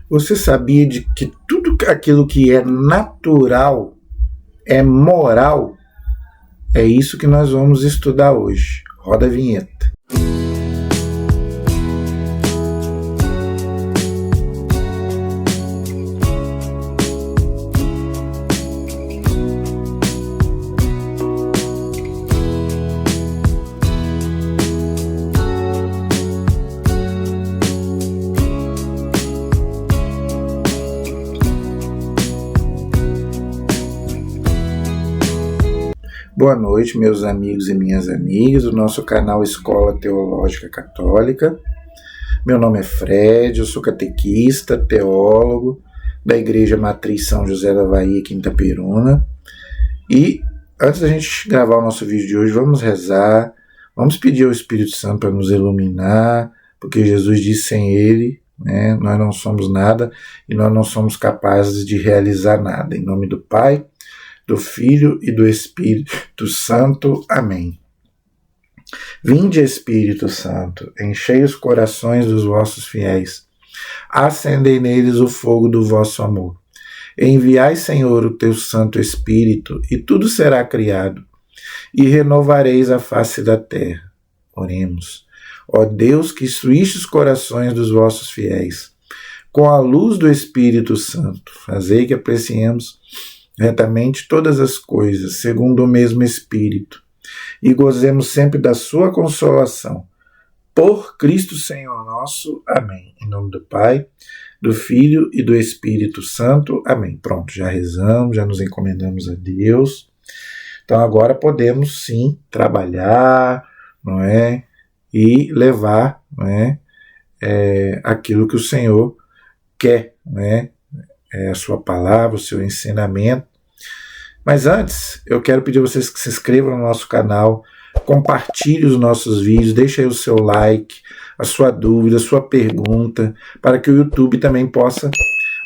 Você sabia de que tudo aquilo que é natural é moral? É isso que nós vamos estudar hoje. Roda a vinheta. Boa noite, meus amigos e minhas amigas do nosso canal Escola Teológica Católica. Meu nome é Fred, eu sou catequista, teólogo da Igreja Matriz São José da Bahia, aqui em Itaperuna. E antes da gente gravar o nosso vídeo de hoje, vamos rezar, vamos pedir ao Espírito Santo para nos iluminar, porque Jesus disse: sem Ele, nós não somos nada e nós não somos capazes de realizar nada. Em nome do Pai, do Filho e do Espírito Santo. Amém. Vinde, Espírito Santo, enchei os corações dos vossos fiéis, acendei neles o fogo do vosso amor. Enviai, Senhor, o teu Santo Espírito, e tudo será criado, e renovareis a face da terra. Oremos. Ó Deus, que instruíste os corações dos vossos fiéis, com a luz do Espírito Santo, fazei que apreciemos retamente todas as coisas, segundo o mesmo Espírito, e gozemos sempre da sua consolação. Por Cristo Senhor nosso. Amém. Em nome do Pai, do Filho e do Espírito Santo. Amém. Pronto, já rezamos, já nos encomendamos a Deus. Então agora podemos sim trabalhar, não é? E levar, não é? Aquilo que o Senhor quer, não é? A sua palavra, o seu ensinamento. Mas antes, eu quero pedir a vocês que se inscrevam no nosso canal, compartilhem os nossos vídeos, deixem aí o seu like, a sua dúvida, a sua pergunta, para que o YouTube também possa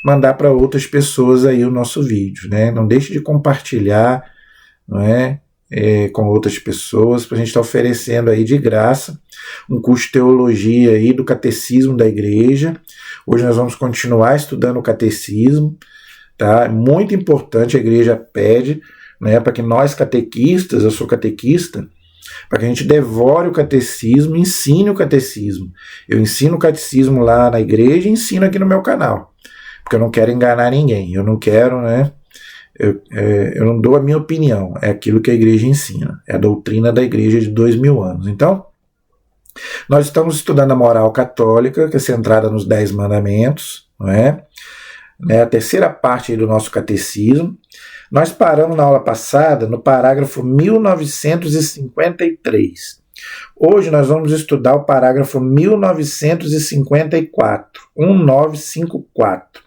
mandar para outras pessoas aí o nosso vídeo, né? Não deixe de compartilhar, não é? Com outras pessoas, para a gente estar oferecendo aí de graça um curso de teologia aí do Catecismo da Igreja. Hoje nós vamos continuar estudando o Catecismo, tá? É muito importante, a Igreja pede, né, para que nós catequistas, eu sou catequista, para que a gente devore o Catecismo, ensine o Catecismo. Eu ensino o Catecismo lá na igreja e ensino aqui no meu canal, porque eu não quero enganar ninguém, eu não quero, né? Eu não dou a minha opinião, é aquilo que a igreja ensina, é a doutrina da igreja de 2000 anos. Então, nós estamos estudando a moral católica, que é centrada nos 10 mandamentos, não é? A terceira parte aí do nosso catecismo. Nós paramos na aula passada no parágrafo 1953. Hoje nós vamos estudar o parágrafo 1954, 1954.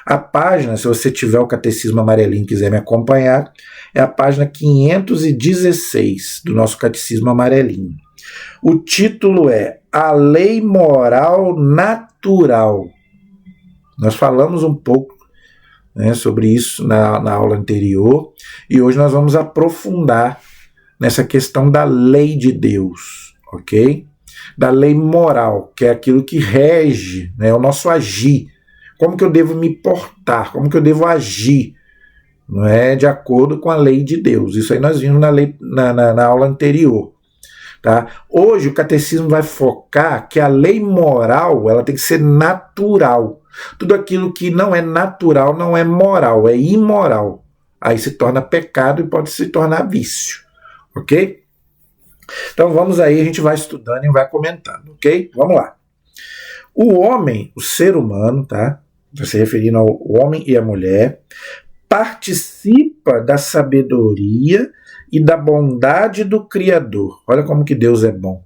A página, se você tiver o Catecismo Amarelinho e quiser me acompanhar, é a página 516 do nosso Catecismo Amarelinho. O título é A Lei Moral Natural. Nós falamos um pouco, né, sobre isso na aula anterior, e hoje nós vamos aprofundar nessa questão da lei de Deus, ok? Da lei moral, que é aquilo que rege, né, o nosso agir. Como que eu devo me portar, como que eu devo agir, não é, de acordo com a lei de Deus. Isso aí nós vimos na aula anterior. Tá? Hoje o catecismo vai focar que a lei moral ela tem que ser natural. Tudo aquilo que não é natural não é moral, é imoral. Aí se torna pecado e pode se tornar vício. Ok? Então vamos aí, a gente vai estudando e vai comentando. Ok? Vamos lá. O homem, o ser humano, tá? Se referindo ao homem e à mulher, participa da sabedoria e da bondade do Criador. Olha como que Deus é bom,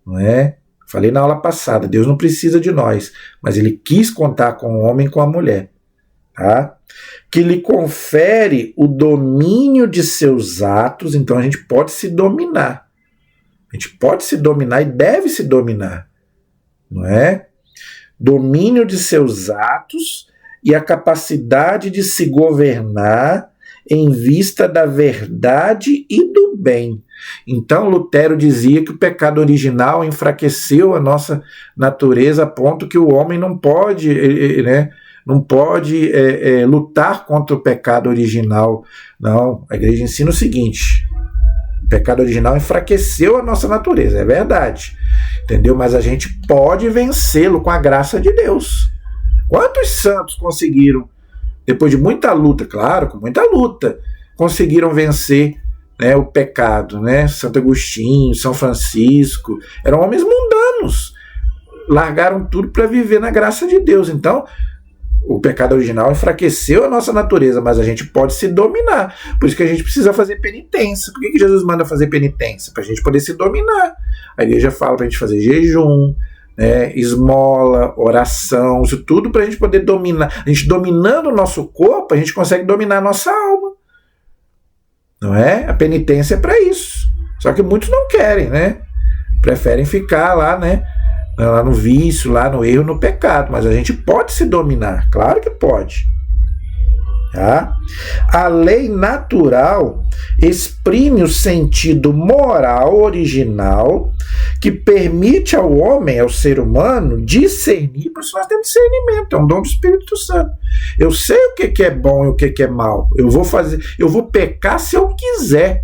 não é? Falei na aula passada, Deus não precisa de nós, mas Ele quis contar com o homem e com a mulher, tá? Que lhe confere o domínio de seus atos, então a gente pode se dominar. A gente pode se dominar e deve se dominar, não é? Domínio de seus atos e a capacidade de se governar em vista da verdade e do bem. Então Lutero dizia que o pecado original enfraqueceu a nossa natureza a ponto que o homem não pode, né, lutar contra o pecado original. Não, a igreja ensina o seguinte: o pecado original enfraqueceu a nossa natureza, é verdade, entendeu? Mas a gente pode vencê-lo com a graça de Deus. Quantos santos conseguiram, depois de muita luta, claro, com muita luta, conseguiram vencer, né, o pecado, né? Santo Agostinho, São Francisco, eram homens mundanos, largaram tudo para viver na graça de Deus. Então, o pecado original enfraqueceu a nossa natureza, mas a gente pode se dominar. Por isso que a gente precisa fazer penitência. Por que Jesus manda fazer penitência? Para a gente poder se dominar. A igreja fala para a gente fazer jejum, né, esmola, oração, isso tudo para a gente poder dominar. A gente dominando o nosso corpo, a gente consegue dominar a nossa alma. Não é? A penitência é para isso. Só que muitos não querem, né? Preferem ficar lá, né? Lá no vício, lá no erro, no pecado. Mas a gente pode se dominar, claro que pode. Tá? A lei natural exprime o sentido moral original que permite ao homem, ao ser humano, discernir. Por isso nós temos discernimento, é um dom do Espírito Santo. Eu sei o que é bom e o que é mal. Eu vou pecar se eu quiser.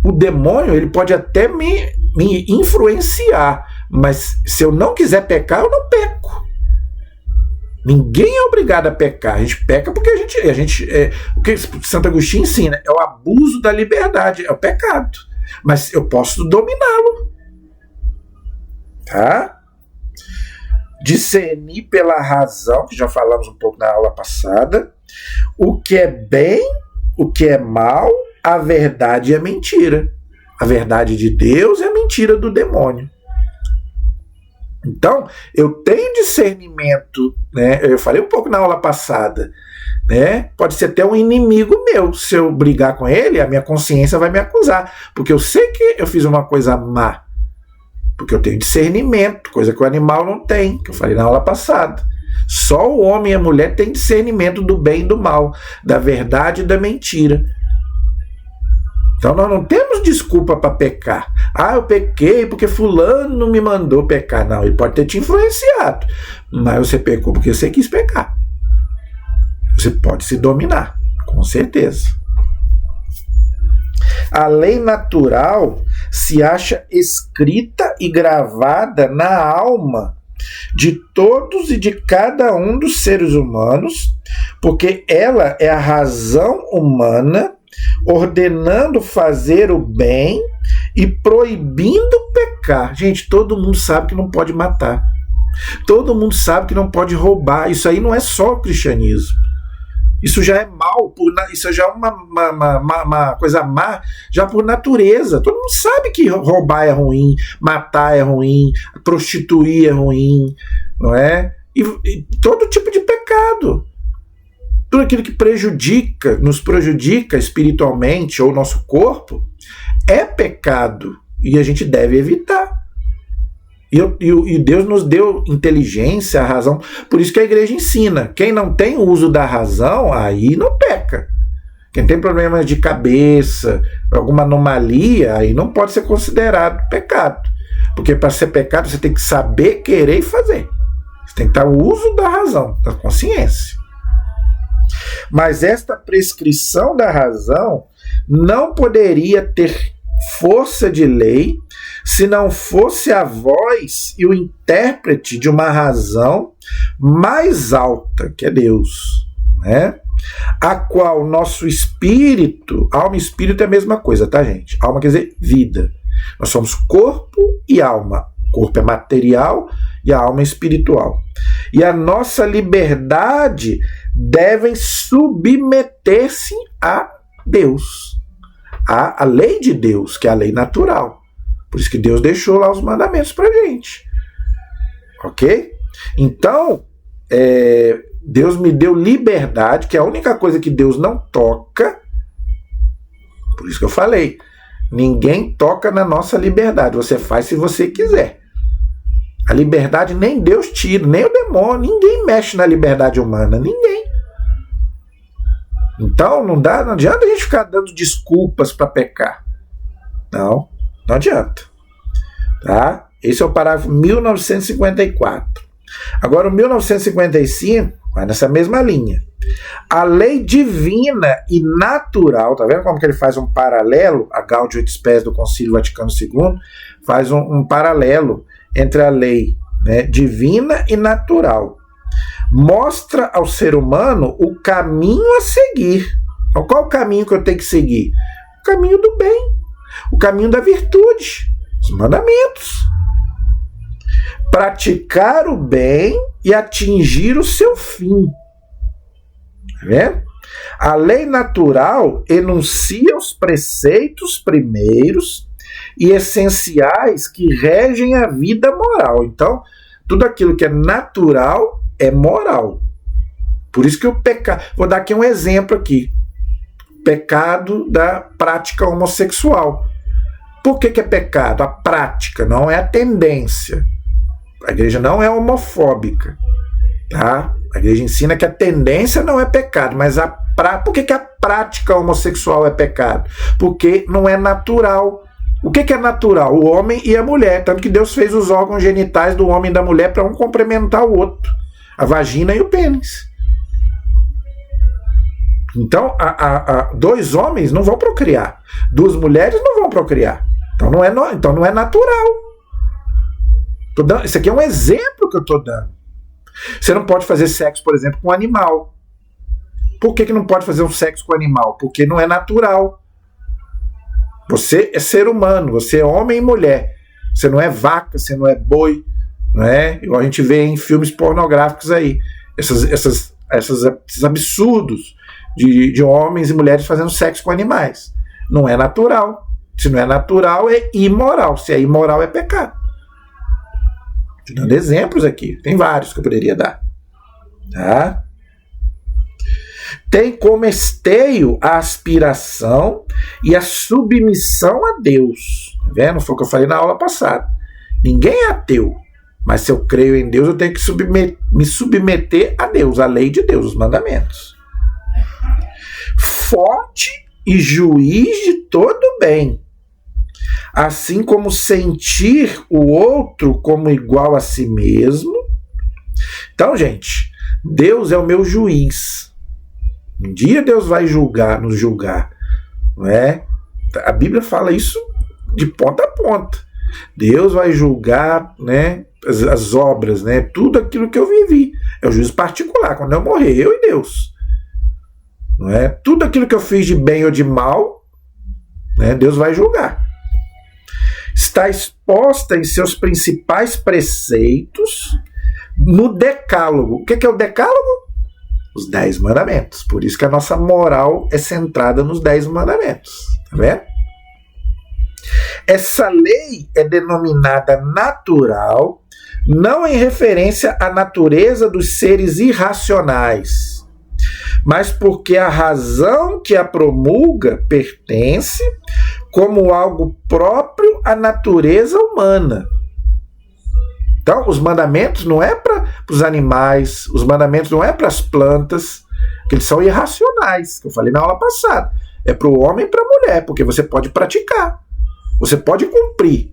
O demônio, ele pode até me influenciar, mas se eu não quiser pecar, eu não peco. Ninguém é obrigado a pecar. A gente peca porque o que Santo Agostinho ensina é o abuso da liberdade, é o pecado. Mas eu posso dominá-lo. Tá? Discernir pela razão, que já falamos um pouco na aula passada, o que é bem, o que é mal, a verdade e a mentira. A verdade de Deus é a mentira do demônio. Então, eu tenho discernimento, né? Eu falei um pouco na aula passada, né? Pode ser até um inimigo meu. Se eu brigar com ele, a minha consciência vai me acusar, porque eu sei que eu fiz uma coisa má, porque eu tenho discernimento, coisa que o animal não tem, que eu falei na aula passada. Só o homem e a mulher têm discernimento do bem e do mal, da verdade e da mentira. Então nós não temos desculpa para pecar. Ah, eu pequei porque fulano me mandou pecar. Não, ele pode ter te influenciado, mas você pecou porque você quis pecar. Você pode se dominar, com certeza. A lei natural se acha escrita e gravada na alma de todos e de cada um dos seres humanos, porque ela é a razão humana ordenando fazer o bem e proibindo pecar. Gente, todo mundo sabe que não pode matar. Todo mundo sabe que não pode roubar. Isso aí não é só o cristianismo. Isso já é mal, isso já é uma coisa má, já por natureza. Todo mundo sabe que roubar é ruim, matar é ruim, prostituir é ruim, não é? E todo tipo de pecado. Tudo aquilo que nos prejudica espiritualmente ou nosso corpo é pecado e a gente deve evitar. E Deus nos deu inteligência, a razão. Por isso que a igreja ensina. Quem não tem o uso da razão, aí não peca. Quem tem problemas de cabeça, alguma anomalia, aí não pode ser considerado pecado. Porque para ser pecado você tem que saber, querer e fazer. Você tem que ter o uso da razão, da consciência. Mas esta prescrição da razão não poderia ter força de lei se não fosse a voz e o intérprete de uma razão mais alta, que é Deus, né? A qual nosso espírito, alma e espírito é a mesma coisa, tá, gente? Alma quer dizer vida. Nós somos corpo e alma. O corpo é material e a alma é espiritual. E a nossa liberdade devem submeter-se a Deus, a lei de Deus, que é a lei natural. Por isso que Deus deixou lá os mandamentos para a gente. Ok? Então, Deus me deu liberdade, que é a única coisa que Deus não toca. Por isso que eu falei, ninguém toca na nossa liberdade. Você faz se você quiser. A liberdade nem Deus tira, nem o demônio. Ninguém mexe na liberdade humana. Ninguém. Então não adianta a gente ficar dando desculpas para pecar. Não adianta. Tá? Esse é o parágrafo 1954. Agora, o 1955 vai nessa mesma linha. A lei divina e natural, tá vendo como que ele faz um paralelo? A Gaudium et Spes do Concílio Vaticano II faz um paralelo entre a lei, né, divina e natural. Mostra ao ser humano o caminho a seguir. Então, qual o caminho que eu tenho que seguir? O caminho do bem, o caminho da virtude, os mandamentos. Praticar o bem e atingir o seu fim. Tá vendo? A lei natural enuncia os preceitos primeiros e essenciais que regem a vida moral. Então, tudo aquilo que é natural é moral. Por isso que o pecado... Vou dar aqui um exemplo aqui. Pecado da prática homossexual. Por que é pecado? A prática, não é a tendência. A igreja não é homofóbica. Tá? A igreja ensina que a tendência não é pecado, mas por que a prática homossexual é pecado? Porque não é natural. O que é natural? O homem e a mulher. Tanto que Deus fez os órgãos genitais do homem e da mulher para um complementar o outro. A vagina e o pênis. Então, dois homens não vão procriar. Duas mulheres não vão procriar. Então não é natural. Isso aqui é um exemplo que eu estou dando. Você não pode fazer sexo, por exemplo, com um animal. Por que não pode fazer um sexo com um animal? Porque não é natural. Você é ser humano, você é homem e mulher. Você não é vaca, você não é boi. Não é? Igual a gente vê em filmes pornográficos aí. Esses absurdos de homens e mulheres fazendo sexo com animais. Não é natural. Se não é natural, é imoral. Se é imoral, é pecado. Estou dando exemplos aqui. Tem vários que eu poderia dar. Tá? Tem como esteio a aspiração e a submissão a Deus. Tá vendo? Foi o que eu falei na aula passada. Ninguém é ateu. Mas se eu creio em Deus, eu tenho que me submeter a Deus, a lei de Deus, os mandamentos. Fonte e juiz de todo bem. Assim como sentir o outro como igual a si mesmo. Então, gente, Deus é o meu juiz. Um dia Deus vai nos julgar. Não é? A Bíblia fala isso de ponta a ponta. Deus vai julgar, né, as obras, né, tudo aquilo que eu vivi. É o juízo particular, quando eu morrer, eu e Deus. Não é? Tudo aquilo que eu fiz de bem ou de mal, né, Deus vai julgar. Está exposta em seus principais preceitos no Decálogo. O que é o Decálogo? Os 10 mandamentos. Por isso que a nossa moral é centrada nos 10 mandamentos. Tá vendo? Essa lei é denominada natural, não em referência à natureza dos seres irracionais, mas porque a razão que a promulga pertence como algo próprio à natureza humana. Então, os mandamentos não é para os animais, os mandamentos não é para as plantas, que eles são irracionais, que eu falei na aula passada. É para o homem e para a mulher, porque você pode praticar, você pode cumprir.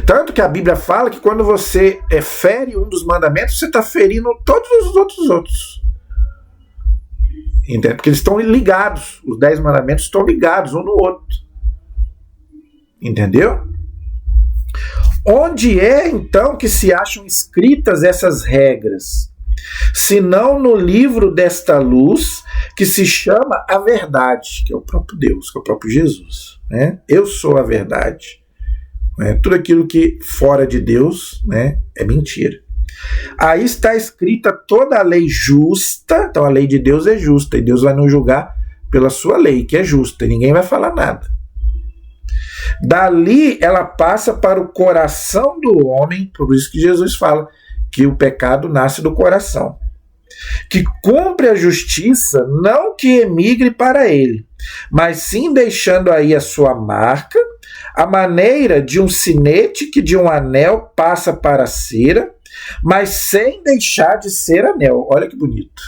Tanto que a Bíblia fala que quando você fere um dos mandamentos, você está ferindo todos os outros. Entende? Porque eles estão ligados, os 10 mandamentos estão ligados um no outro. Entendeu? Onde é, então, que se acham escritas essas regras? Se não no livro desta luz, que se chama a verdade, que é o próprio Deus, que é o próprio Jesus. Né? Eu sou a verdade. Né? Tudo aquilo que fora de Deus, né, é mentira. Aí está escrita toda a lei justa. Então a lei de Deus é justa, e Deus vai nos julgar pela sua lei, que é justa, e ninguém vai falar nada. Dali ela passa para o coração do homem, por isso que Jesus fala que o pecado nasce do coração, que cumpre a justiça, não que emigre para ele, mas sim deixando aí a sua marca, a maneira de um sinete que de um anel passa para a cera, mas sem deixar de ser anel. Olha que bonito,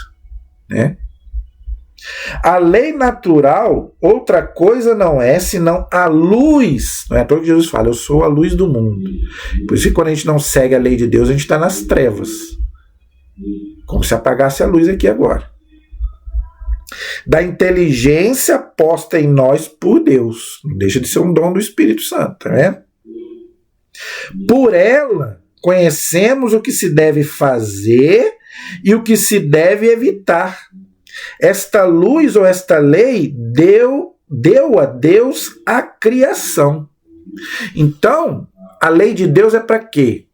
né? A lei natural, outra coisa não é senão a luz. Não é à toa que Jesus fala, eu sou a luz do mundo. Por isso que quando a gente não segue a lei de Deus, a gente está nas trevas. Como se apagasse a luz aqui agora. Da inteligência posta em nós por Deus. Não deixa de ser um dom do Espírito Santo, né? Por ela, conhecemos o que se deve fazer e o que se deve evitar. Esta luz ou esta lei deu a Deus a criação. Então, a lei de Deus é para quê?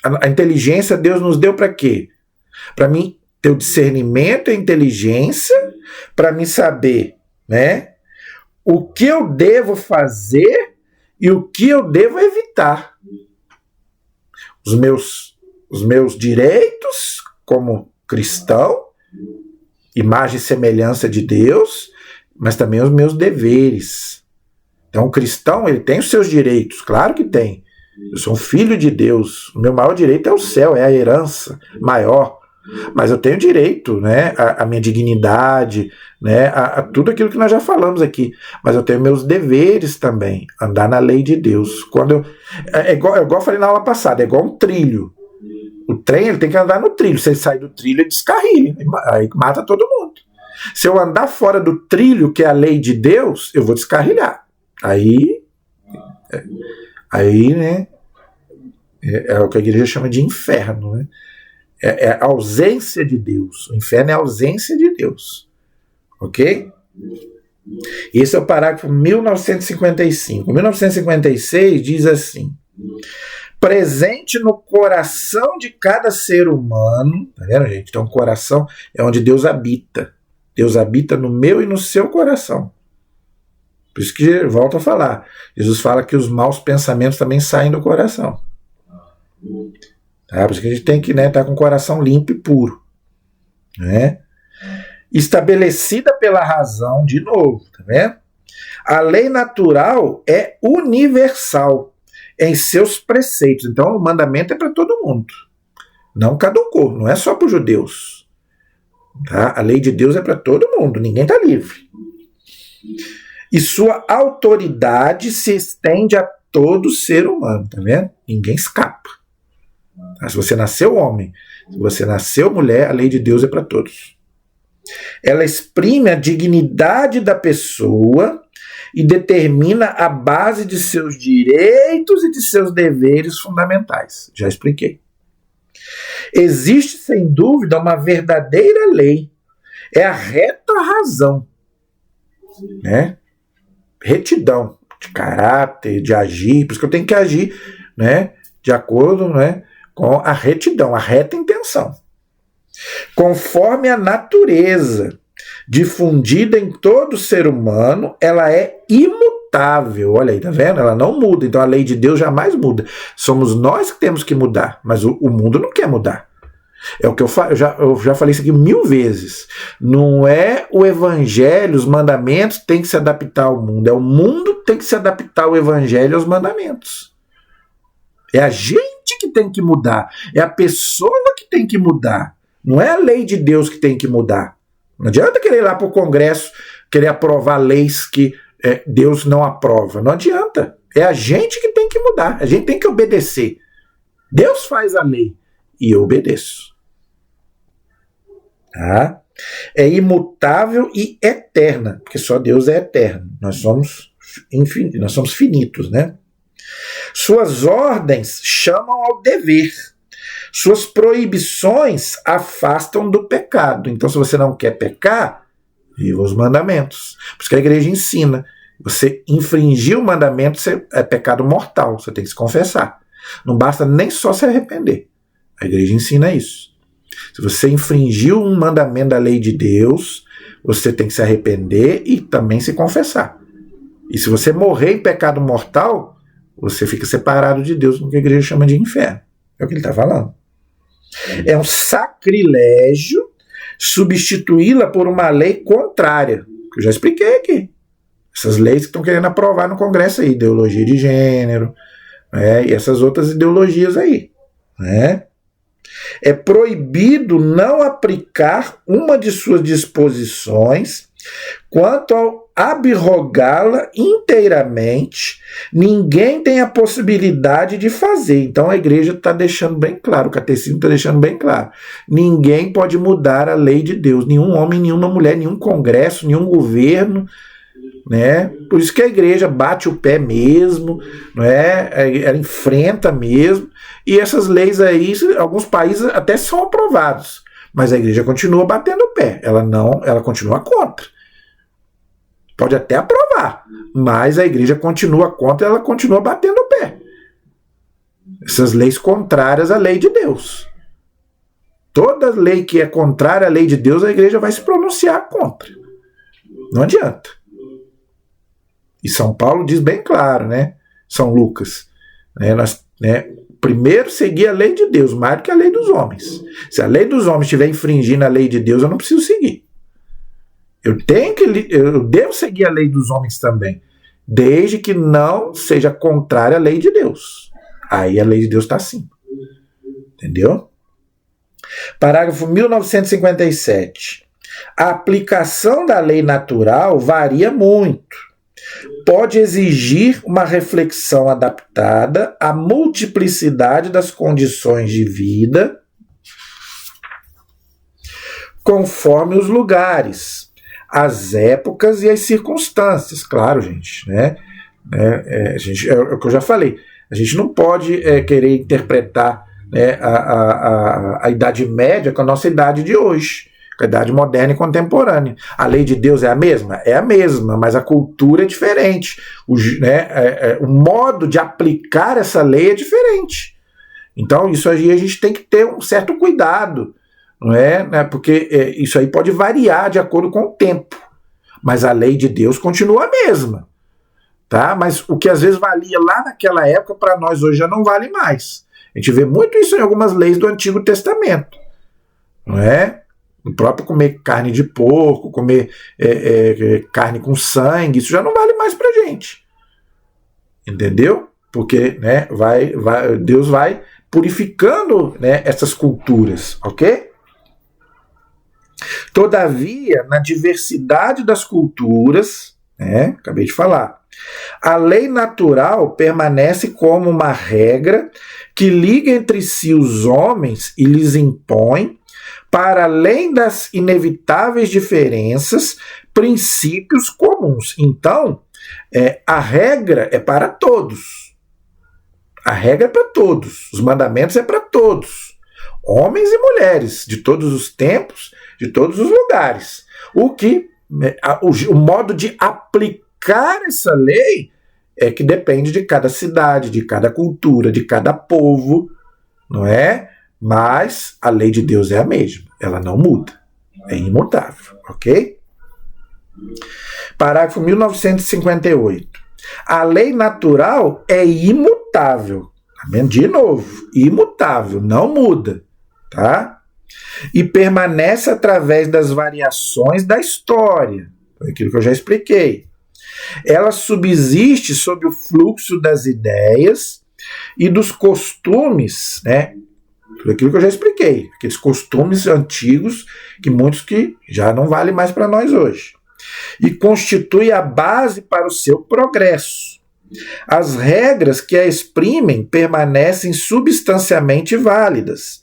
A inteligência Deus nos deu para quê? Para mim ter o discernimento e a inteligência, para mim saber, né, o que eu devo fazer e o que eu devo evitar. Os meus direitos como cristão, imagem e semelhança de Deus, mas também os meus deveres. Então o cristão, ele tem os seus direitos, claro que tem. Eu sou um filho de Deus, o meu maior direito é o céu, é a herança maior. Mas eu tenho direito, né, à minha dignidade, né, a tudo aquilo que nós já falamos aqui. Mas eu tenho meus deveres também, andar na lei de Deus. É igual eu falei na aula passada, é igual um trilho. O trem, ele tem que andar no trilho. Se ele sair do trilho, ele descarrilha, aí mata todo mundo. Se eu andar fora do trilho, que é a lei de Deus, eu vou descarrilhar. Aí, né, é o que a igreja chama de inferno, né? É a ausência de Deus. O inferno é a ausência de Deus. Ok? Esse é o parágrafo 1955. 1956 diz assim: presente no coração de cada ser humano. Tá vendo, gente? Então, o coração é onde Deus habita. Deus habita no meu e no seu coração. Por isso que volto a falar. Jesus fala que os maus pensamentos também saem do coração. Tá? Por isso que a gente tem que, né, estar com o coração limpo e puro. Né? Estabelecida pela razão, de novo, tá vendo? A lei natural é universal em seus preceitos. Então o mandamento é para todo mundo. Não caducou, não é só para os judeus. Tá? A lei de Deus é para todo mundo, ninguém está livre. E sua autoridade se estende a todo ser humano, tá vendo? Ninguém escapa. Se você nasceu homem, se você nasceu mulher, a lei de Deus é para todos. Ela exprime a dignidade da pessoa e determina a base de seus direitos e de seus deveres fundamentais. Já expliquei. Existe, sem dúvida, uma verdadeira lei. É a reta razão. Né? Retidão de caráter, de agir. Por isso que eu tenho que agir, né, de acordo, né, com a retidão, a reta intenção. Conforme a natureza difundida em todo ser humano, ela é imutável. Olha aí, tá vendo? Ela não muda. Então a lei de Deus jamais muda. Somos nós que temos que mudar, mas o mundo não quer mudar. É o que eu já falei isso aqui 1000 vezes. Não é o evangelho, os mandamentos têm que se adaptar ao mundo. É o mundo que tem que se adaptar ao evangelho e aos mandamentos. É a gente que tem que mudar. É a pessoa que tem que mudar. Não é a lei de Deus que tem que mudar. Não adianta querer ir lá para o Congresso, querer aprovar leis que Deus não aprova. Não adianta. É a gente que tem que mudar. A gente tem que obedecer. Deus faz a lei e eu obedeço. Tá? É imutável e eterna, porque só Deus é eterno. Nós somos infinitos, nós somos finitos, né? Suas ordens chamam ao dever. Suas proibições afastam do pecado. Então, se você não quer pecar, viva os mandamentos. Por isso que a igreja ensina. Você infringir o mandamento é pecado mortal. Você tem que se confessar. Não basta nem só se arrepender. A igreja ensina isso. Se você infringiu um mandamento da lei de Deus, você tem que se arrepender e também se confessar. E se você morrer em pecado mortal, você fica separado de Deus, no que a igreja chama de inferno. É o que ele está falando. É um sacrilégio substituí-la por uma lei contrária. Que eu já expliquei aqui. Essas leis que estão querendo aprovar no Congresso aí, ideologia de gênero, né, e essas outras ideologias aí. Né? É proibido não aplicar uma de suas disposições Quanto ao abrogá-la inteiramente, ninguém tem a possibilidade de fazer. Então a igreja está deixando bem claro, o catecismo está deixando bem claro. Ninguém pode mudar a lei de Deus, nenhum homem, nenhuma mulher, nenhum congresso, nenhum governo, né? Por isso que a igreja bate o pé mesmo, né? Ela enfrenta mesmo, e essas leis aí, alguns países até são aprovados, mas a igreja continua batendo o pé, ela continua contra. Pode até aprovar, mas a igreja continua contra, ela continua batendo o pé. Essas leis contrárias à lei de Deus. Toda lei que é contrária à lei de Deus, a igreja vai se pronunciar contra. Não adianta. E São Paulo diz bem claro, né? São Lucas. Primeiro seguir a lei de Deus, mais do que a lei dos homens. Se a lei dos homens estiver infringindo a lei de Deus, eu não preciso seguir. Eu devo seguir a lei dos homens também, desde que não seja contrária à lei de Deus. Aí a lei de Deus está acima. Entendeu? Parágrafo 1957. A aplicação da lei natural varia muito. Pode exigir uma reflexão adaptada à multiplicidade das condições de vida, conforme os lugares, as épocas e as circunstâncias. Claro, gente, né? É o que eu já falei. A gente não pode querer interpretar, né, a Idade Média com a nossa idade de hoje, com a idade moderna e contemporânea. A lei de Deus é a mesma? É a mesma, mas a cultura é diferente. O modo de aplicar essa lei é diferente. Então, isso aí a gente tem que ter um certo cuidado. Não é? Porque isso aí pode variar de acordo com o tempo. Mas a lei de Deus continua a mesma. Tá? Mas o que às vezes valia lá naquela época, para nós hoje já não vale mais. A gente vê muito isso em algumas leis do Antigo Testamento. Não é? O próprio comer carne de porco, comer carne com sangue, isso já não vale mais para gente. Entendeu? Porque, né, Deus vai purificando, né, essas culturas, ok? Todavia, na diversidade das culturas, né, acabei de falar, a lei natural permanece como uma regra que liga entre si os homens e lhes impõe, para além das inevitáveis diferenças, princípios comuns. Então, a regra é para todos. A regra é para todos. Os mandamentos é para todos. Homens e mulheres, de todos os tempos, de todos os lugares. O modo de aplicar essa lei é que depende de cada cidade, de cada cultura, de cada povo, não é? Mas a lei de Deus é a mesma, ela não muda, é imutável, ok? Parágrafo 1958. A lei natural é imutável, de novo, imutável, não muda, tá? E permanece através das variações da história, aquilo que eu já expliquei. Ela subsiste sob o fluxo das ideias e dos costumes, né? Tudo aquilo que eu já expliquei, aqueles costumes antigos que muitos que já não valem mais para nós hoje. E constitui a base para o seu progresso. As regras que a exprimem permanecem substancialmente válidas.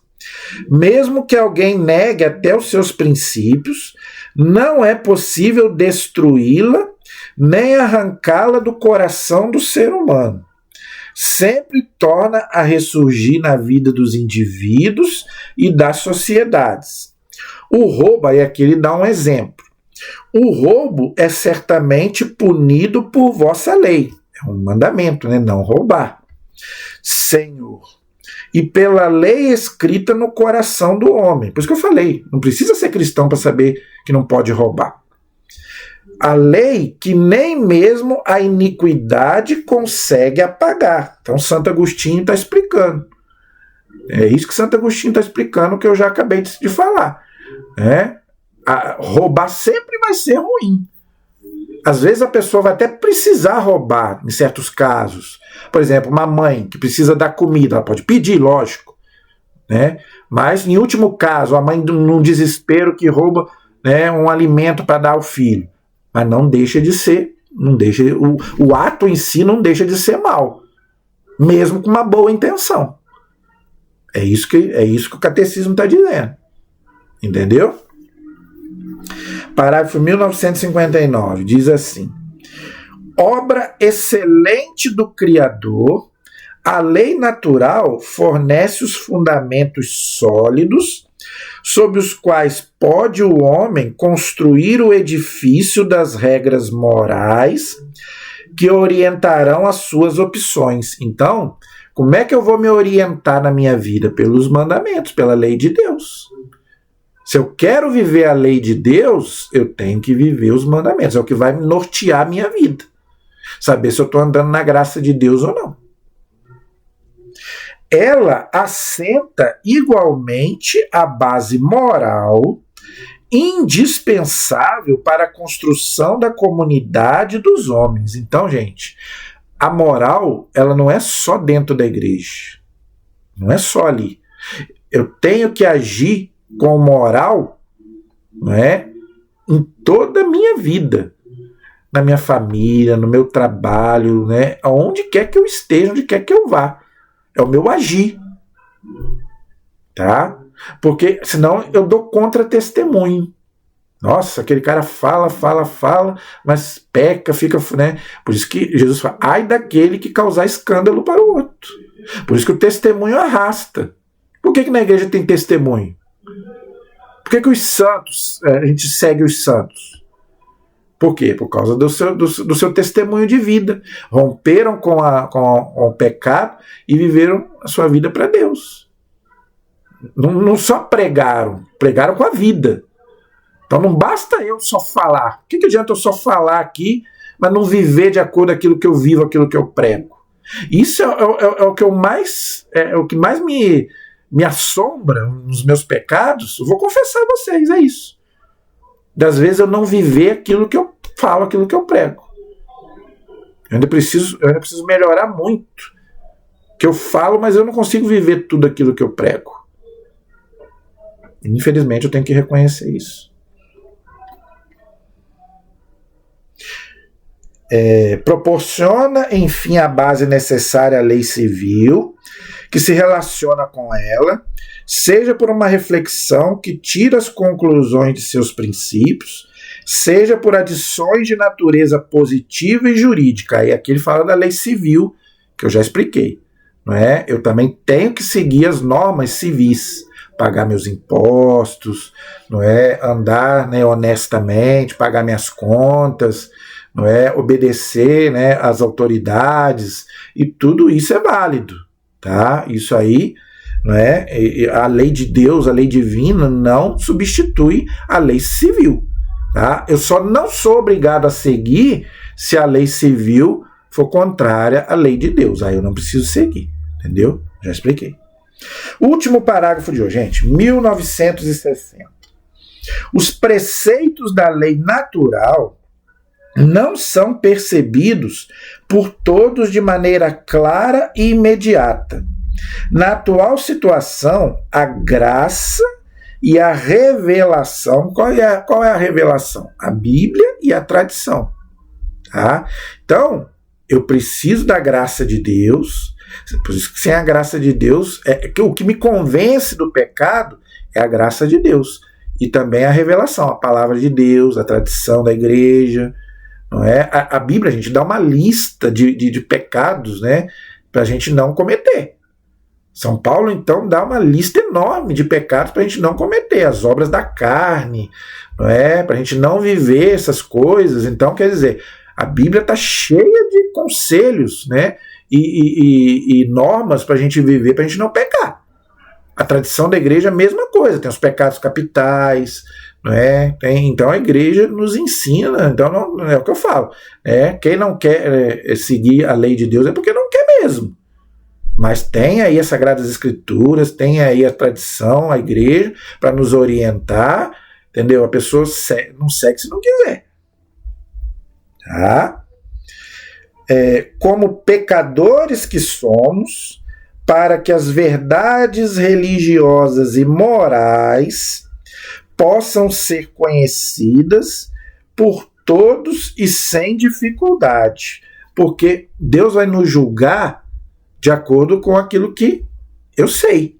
Mesmo que alguém negue até os seus princípios, não é possível destruí-la nem arrancá-la do coração do ser humano. Sempre torna a ressurgir na vida dos indivíduos e das sociedades. O roubo, aí aqui ele dá um exemplo. O roubo é certamente punido por vossa lei. É um mandamento, né? Não roubar. Senhor. E pela lei escrita no coração do homem. Por isso que eu falei, não precisa ser cristão para saber que não pode roubar. A lei que nem mesmo a iniquidade consegue apagar. Então Santo Agostinho está explicando. É isso que Santo Agostinho está explicando, que eu já acabei de falar. Roubar sempre vai ser ruim. Às vezes a pessoa vai até precisar roubar, em certos casos. Por exemplo, uma mãe que precisa dar comida, ela pode pedir, lógico. Né? Mas, em último caso, a mãe, num desespero que rouba, né, um alimento para dar ao filho. Mas não deixa de ser, o ato em si não deixa de ser mal, mesmo com uma boa intenção. É isso que o catecismo está dizendo. Entendeu? Parágrafo 1959 diz assim: obra excelente do Criador, a lei natural fornece os fundamentos sólidos sobre os quais pode o homem construir o edifício das regras morais que orientarão as suas opções. Então, como é que eu vou me orientar na minha vida? Pelos mandamentos, pela lei de Deus. Se eu quero viver a lei de Deus, eu tenho que viver os mandamentos. É o que vai nortear a minha vida. Saber se eu estou andando na graça de Deus ou não. Ela assenta igualmente a base moral indispensável para a construção da comunidade dos homens. Então, gente, a moral, ela não é só dentro da igreja. Não é só ali. Eu tenho que agir com moral, não é, em toda a minha vida. Na minha família, no meu trabalho, né, aonde quer que eu esteja, onde quer que eu vá. É o meu agir. Tá? Porque senão eu dou contra-testemunho. Nossa, aquele cara fala, mas peca, fica, né? Por isso que Jesus fala, ai daquele que causar escândalo para o outro. Por isso que o testemunho arrasta. Por que na igreja tem testemunho? Por que os santos, a gente segue os santos? Por quê? Por causa do seu testemunho de vida. Romperam com o pecado e viveram a sua vida para Deus. Não só pregaram com a vida. Então não basta eu só falar. O que adianta eu só falar aqui, mas não viver de acordo com aquilo que eu vivo, aquilo que eu prego? Isso é o que mais me assombra nos meus pecados. Eu vou confessar a vocês, é isso. Das vezes eu não viver aquilo que eu falo, aquilo que eu prego. Eu ainda preciso melhorar muito. Que eu falo, mas eu não consigo viver tudo aquilo que eu prego. Infelizmente eu tenho que reconhecer isso. Proporciona, enfim, a base necessária à lei civil, que se relaciona com ela, seja por uma reflexão que tira as conclusões de seus princípios, seja por adições de natureza positiva e jurídica. Aí aqui ele fala da lei civil, que eu já expliquei. Não é? Eu também tenho que seguir as normas civis, pagar meus impostos, não é? Andar, né, honestamente, pagar minhas contas, não é? Obedecer, né, às autoridades, e tudo isso é válido. Tá? Isso aí, não é? A lei de Deus, a lei divina, não substitui a lei civil. Tá? Eu só não sou obrigado a seguir se a lei civil for contrária à lei de Deus. Aí eu não preciso seguir. Entendeu? Já expliquei. Último parágrafo de hoje, gente. 1960. Os preceitos da lei natural não são percebidos por todos de maneira clara e imediata. Na atual situação, a graça e a revelação, qual é a revelação? A Bíblia e a tradição. Tá? Então, eu preciso da graça de Deus, por isso que sem a graça de Deus, o que me convence do pecado é a graça de Deus. E também a revelação, a palavra de Deus, a tradição da igreja. Não é? A Bíblia, a gente dá uma lista de pecados, né, para a gente não cometer. São Paulo, então, dá uma lista enorme de pecados para a gente não cometer, as obras da carne, não é? Para a gente não viver essas coisas. Então, quer dizer, a Bíblia está cheia de conselhos, né, e normas para a gente viver, para a gente não pecar. A tradição da igreja é a mesma coisa, tem os pecados capitais, não é? Então a igreja nos ensina, então não é o que eu falo. Quem não quer seguir a lei de Deus é porque não quer mesmo. Mas tem aí as Sagradas Escrituras, tem aí a tradição, a igreja, para nos orientar, entendeu? A pessoa não segue se não quiser. Tá? Como pecadores que somos, para que as verdades religiosas e morais possam ser conhecidas por todos e sem dificuldade, porque Deus vai nos julgar de acordo com aquilo que eu sei.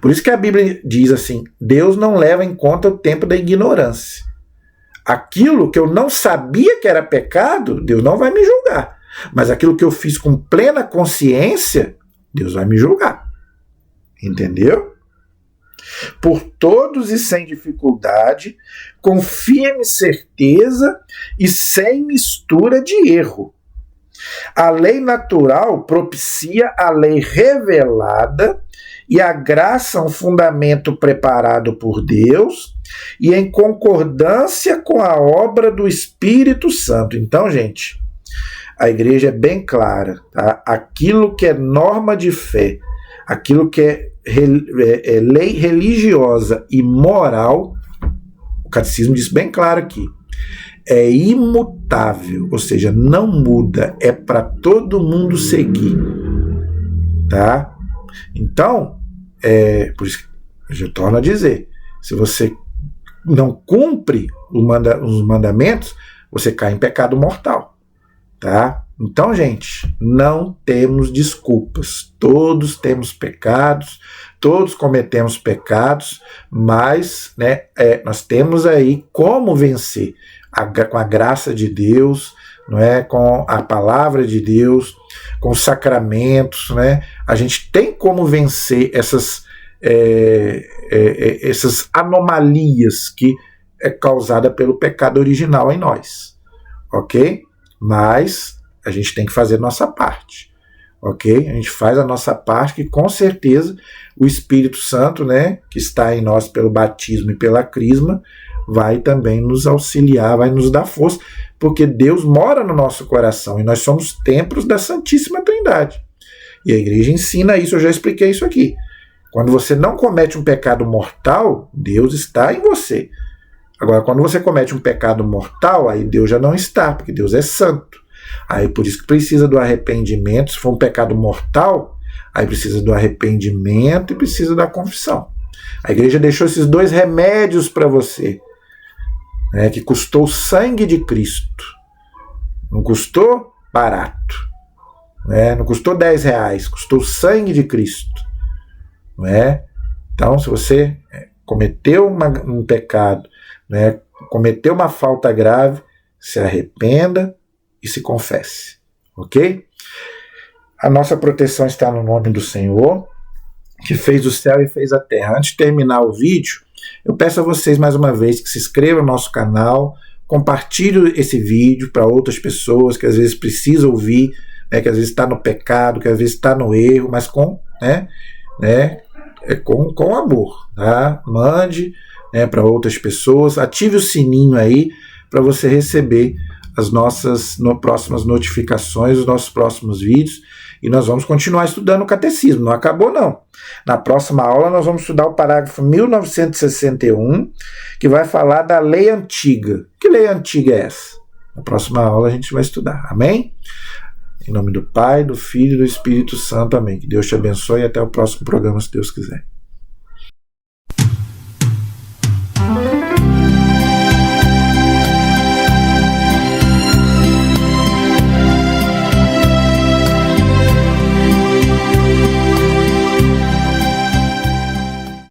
Por isso que a Bíblia diz assim: Deus não leva em conta o tempo da ignorância. Aquilo que eu não sabia que era pecado, Deus não vai me julgar. Mas aquilo que eu fiz com plena consciência, Deus vai me julgar. Entendeu? Por todos e sem dificuldade, com firme certeza e sem mistura de erro. A lei natural propicia a lei revelada e a graça um fundamento preparado por Deus e em concordância com a obra do Espírito Santo. Então, gente, a igreja é bem clara, tá? Aquilo que é norma de fé, aquilo que é lei religiosa e moral, o catecismo diz bem claro aqui, é imutável, ou seja, não muda, é para todo mundo seguir, tá? Então, por isso que eu torno a dizer, se você não cumpre os mandamentos, você cai em pecado mortal, tá? Então, gente, não temos desculpas. Todos temos pecados, todos cometemos pecados, mas, né, nós temos aí como vencer com a graça de Deus, não é? Com a palavra de Deus, com os sacramentos, né? A gente tem como vencer essas anomalias que é causada pelo pecado original em nós, ok? Mas a gente tem que fazer a nossa parte, ok? A gente faz a nossa parte, que com certeza o Espírito Santo, né, que está em nós pelo batismo e pela crisma, vai também nos auxiliar, vai nos dar força, porque Deus mora no nosso coração e nós somos templos da Santíssima Trindade. E a igreja ensina isso, eu já expliquei isso aqui. Quando você não comete um pecado mortal, Deus está em você. Agora, quando você comete um pecado mortal, aí Deus já não está, porque Deus é santo. Aí por isso que precisa do arrependimento. Se for um pecado mortal, aí precisa do arrependimento e precisa da confissão. A igreja deixou esses dois remédios para você, né, que custou o sangue de Cristo. Não custou barato, né, não custou R$10, custou o sangue de Cristo. Né? Então, se você cometeu um pecado, né, cometeu uma falta grave, se arrependa e se confesse, ok? A nossa proteção está no nome do Senhor, que fez o céu e fez a terra. Antes de terminar o vídeo, eu peço a vocês mais uma vez que se inscrevam no nosso canal, compartilhem esse vídeo para outras pessoas que às vezes precisam ouvir, né, que às vezes está no pecado, que às vezes está no erro, mas com amor, tá? Mande, né, para outras pessoas, ative o sininho aí para você receber as nossas próximas notificações, os nossos próximos vídeos, e nós vamos continuar estudando o catecismo, não acabou não. Na próxima aula nós vamos estudar o parágrafo 1961, que vai falar da lei antiga. Que lei antiga é essa? Na próxima aula a gente vai estudar, amém? Em nome do Pai, do Filho e do Espírito Santo, amém. Que Deus te abençoe e até o próximo programa, se Deus quiser.